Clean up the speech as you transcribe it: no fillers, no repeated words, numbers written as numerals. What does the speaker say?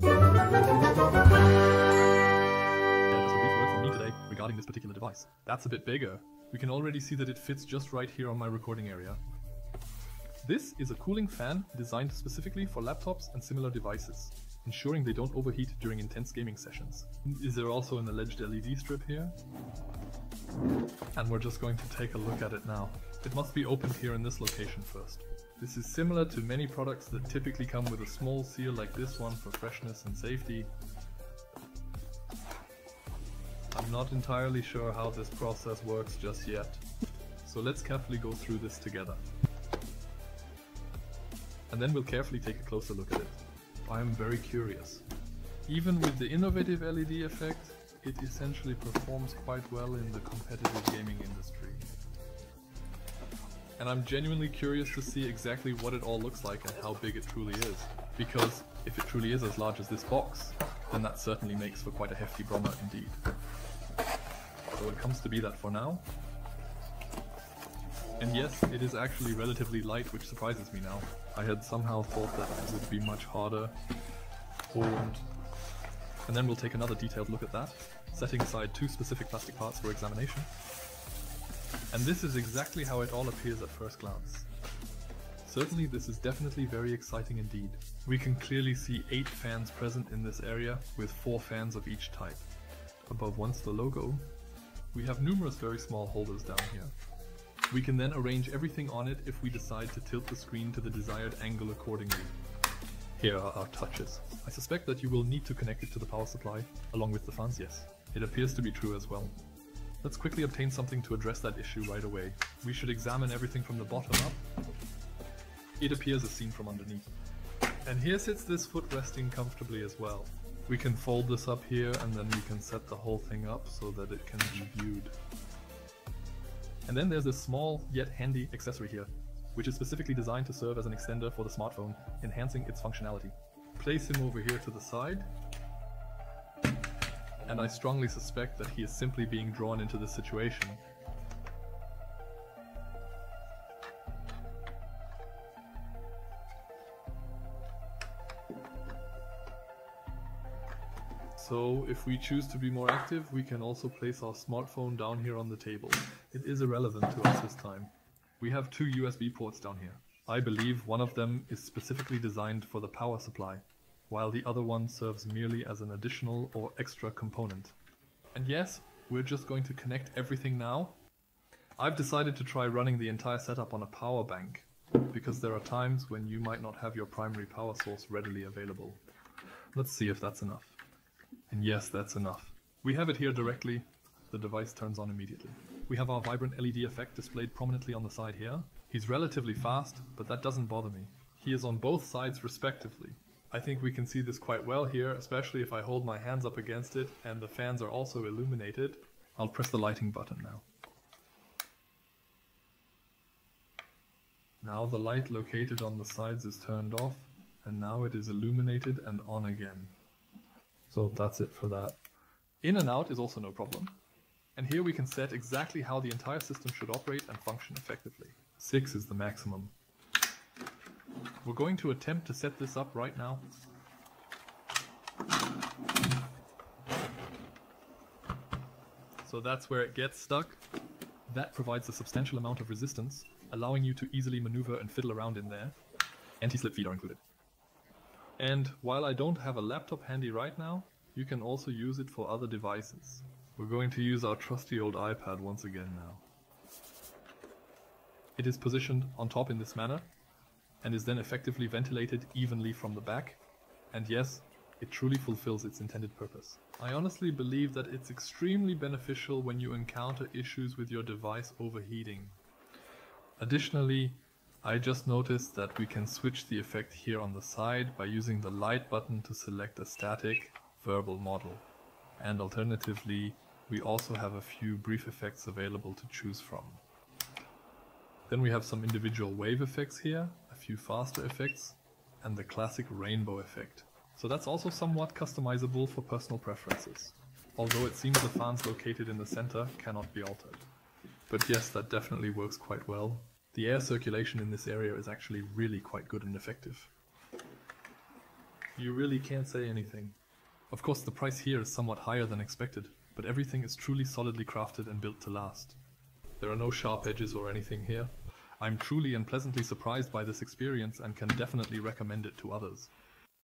Just a brief word from me today regarding this particular device. That's a bit bigger. We can already see that it fits just right here on my recording area. This is a cooling fan designed specifically for laptops and similar devices, ensuring they don't overheat during intense gaming sessions. Is there also an alleged LED strip here? And we're just going to take a look at it now. It must be opened here in this location first. This is similar to many products that typically come with a small seal like this one for freshness and safety. I'm not entirely sure how this process works just yet, so let's carefully go through this together. And then we'll carefully take a closer look at it. I am very curious. Even with the innovative LED effect, it essentially performs quite well in the competitive gaming industry. And I'm genuinely curious to see exactly what it all looks like and how big it truly is. Because if it truly is as large as this box, then that certainly makes for quite a hefty brommer indeed. So it comes to be that for now. And yes, it is actually relatively light, which surprises me now. I had somehow thought that it would be much harder. And then we'll take another detailed look at that, setting aside two specific plastic parts for examination. And this is exactly how it all appears at first glance. Certainly this is definitely very exciting indeed. We can clearly see 8 fans present in this area, with 4 fans of each type. Above once the logo, we have numerous very small holders down here. We can then arrange everything on it if we decide to tilt the screen to the desired angle accordingly. Here are our touches. I suspect that you will need to connect it to the power supply, along with the fans, yes. It appears to be true as well. Let's quickly obtain something to address that issue right away. We should examine everything from the bottom up. It appears as seen from underneath. And here sits this foot resting comfortably as well. We can fold this up here and then we can set the whole thing up so that it can be viewed. And then there's this small yet handy accessory here, which is specifically designed to serve as an extender for the smartphone, enhancing its functionality. Place him over here to the side, and I strongly suspect that he is simply being drawn into this situation. So if we choose to be more active, we can also place our smartphone down here on the table. It is irrelevant to us this time. We have 2 USB ports down here. I believe one of them is specifically designed for the power supply, while the other one serves merely as an additional or extra component. And yes, we're just going to connect everything now. I've decided to try running the entire setup on a power bank, because there are times when you might not have your primary power source readily available. Let's see if that's enough. And yes, that's enough. We have it here directly. The device turns on immediately. We have our vibrant LED effect displayed prominently on the side here. He's relatively fast, but that doesn't bother me. He is on both sides respectively. I think we can see this quite well here, especially if I hold my hands up against it and the fans are also illuminated. I'll press the lighting button now. Now the light located on the sides is turned off, and now it is illuminated and on again. So that's it for that. In and out is also no problem. And here we can set exactly how the entire system should operate and function effectively. 6 is the maximum. We're going to attempt to set this up right now. So that's where it gets stuck. That provides a substantial amount of resistance, allowing you to easily maneuver and fiddle around in there. Anti-slip feet are included. And while I don't have a laptop handy right now, you can also use it for other devices. We're going to use our trusty old iPad once again now. It is positioned on top in this manner, and is then effectively ventilated evenly from the back. And yes, it truly fulfills its intended purpose. I honestly believe that it's extremely beneficial when you encounter issues with your device overheating. Additionally, I just noticed that we can switch the effect here on the side by using the light button to select a static, verbal model. And alternatively, we also have a few brief effects available to choose from. Then we have some individual wave effects here, a few faster effects, and the classic rainbow effect. So that's also somewhat customizable for personal preferences. Although it seems the fans located in the center cannot be altered. But yes, that definitely works quite well. The air circulation in this area is actually really quite good and effective. You really can't say anything. Of course, the price here is somewhat higher than expected, but everything is truly solidly crafted and built to last. There are no sharp edges or anything here. I'm truly and pleasantly surprised by this experience and can definitely recommend it to others.